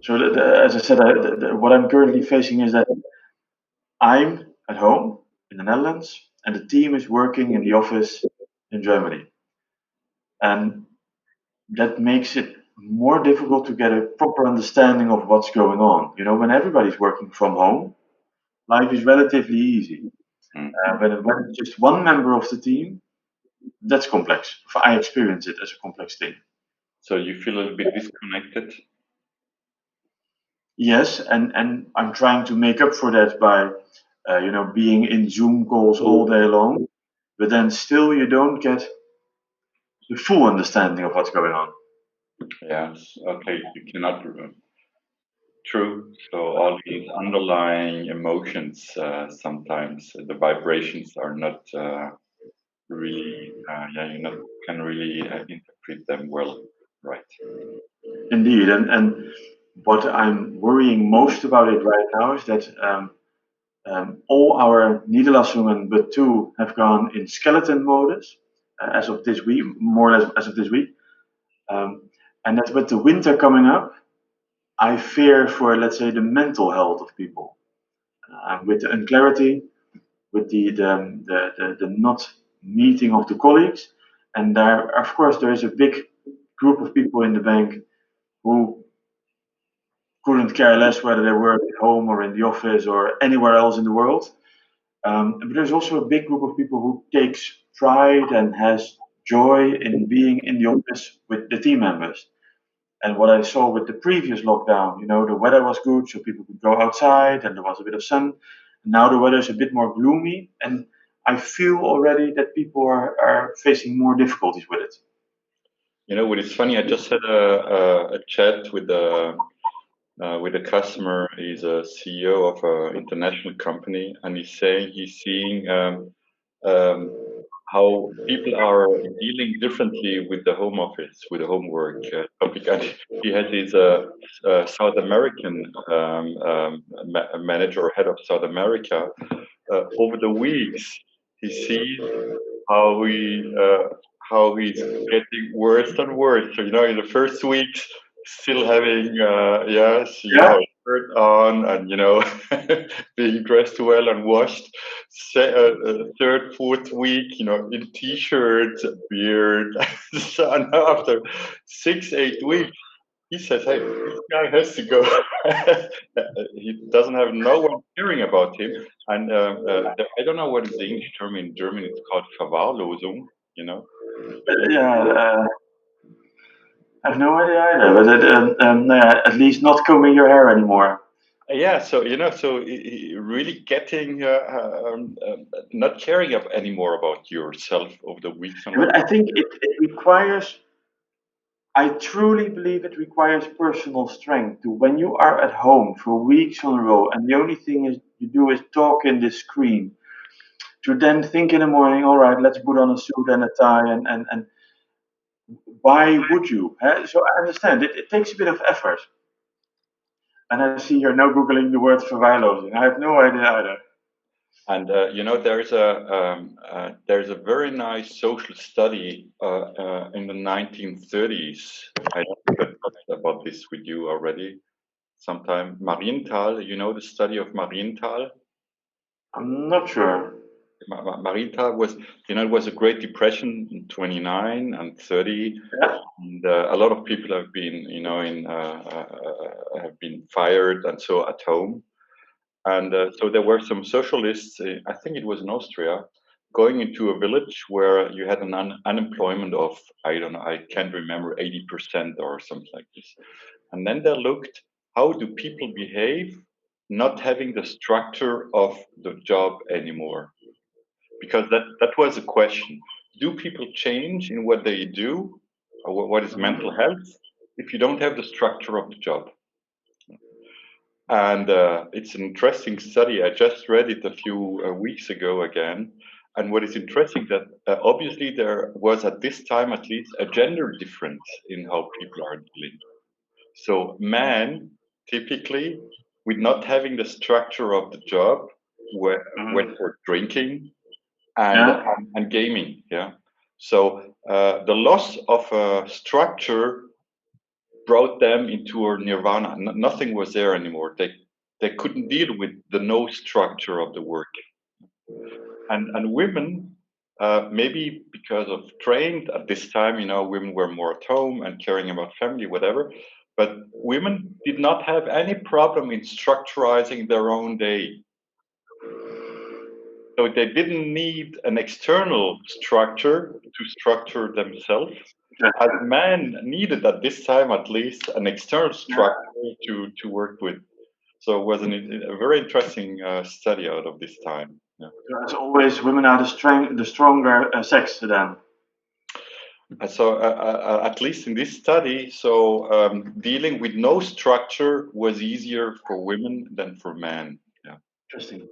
So as I said, what I'm currently facing is that I'm at home in the Netherlands, and the team is working in the office in Germany, and that makes it more difficult to get a proper understanding of what's going on. When everybody's working from home, life is relatively easy. When it's just one member of the team, that's complex. I experience it as a complex thing. So you feel a little bit disconnected? Yes, and I'm trying to make up for that by, being in Zoom calls all day long, but then still you don't get the full understanding of what's going on. Yes. Okay. You cannot. True. So all these underlying emotions, sometimes the vibrations are not really. Yeah, you not can really interpret them well, right? Indeed, and what I'm worrying most about it right now is that all our Niederlassungen but two have gone in skeleton modus as of this week, more or less as of this week. And that with the winter coming up, I fear for, let's say, the mental health of people. With the unclarity, with the not meeting of the colleagues. And there, of course, there is a big group of people in the bank who couldn't care less whether they work at home or in the office or anywhere else in the world. But there's also a big group of people who takes pride and has joy in being in the office with the team members. And what I saw with the previous lockdown, the weather was good, so people could go outside and there was a bit of sun. Now the weather is a bit more gloomy, and I feel already that people are facing more difficulties with it. What is funny? I just had a chat with a customer. He's a CEO of an international company, and he's saying he's seeing how people are dealing differently with the home office, with the homework topic. And he has his South American manager or head of South America. Over the weeks, he sees how he's getting worse and worse. So, in the first weeks, still having yes, shirt on and being dressed well and washed. Third, fourth week, in t-shirts, beard. So now after 6, 8 weeks, he says, "Hey, this guy has to go." He doesn't have no one caring about him, and I don't know what is the English term in German. It's called Verwahrlosung. Yeah, I have no idea either. But at least not combing your hair anymore. Yeah, so really getting not caring anymore about yourself over the weeks and But months. I think it requires. I truly believe it requires personal strength to when you are at home for weeks on a row, and the only thing is you do is talk in this screen. To then think in the morning, all right, let's put on a suit and a tie, and why would you? So I understand it takes a bit of effort. And I see you're now googling the word verwaarlozing. I have no idea either. And there's a very nice social study in the 1930s. I think I talked about this with you already sometime. Marienthal, the study of Marienthal? I'm not sure. Marienthal was, it was a Great Depression in 29 and 30. Yeah. And a lot of people have been, have been fired and so at home. And so there were some socialists, I think it was in Austria, going into a village where you had an unemployment of, I don't know, I can't remember, 80% or something like this. And then they looked, how do people behave not having the structure of the job anymore? Because that was a question. Do people change in what they do? Or what is mental health if you don't have the structure of the job? And it's an interesting study. I just read it a few weeks ago again. And what is interesting that obviously there was at this time at least a gender difference in how people are dealing. So men typically, with not having the structure of the job, went for drinking and gaming. Yeah. So the loss of a structure brought them into a nirvana. Nothing was there anymore. They couldn't deal with the no structure of the work. And women, maybe because of trained at this time, women were more at home and caring about family, whatever. But women did not have any problem in structurizing their own day. So they didn't need an external structure to structure themselves. As men needed at this time, at least, an external structure to work with. So it was a very interesting study out of this time. Yeah. So as always, women are the stronger sex then. So at least in this study, so dealing with no structure was easier for women than for men. Yeah. Interesting.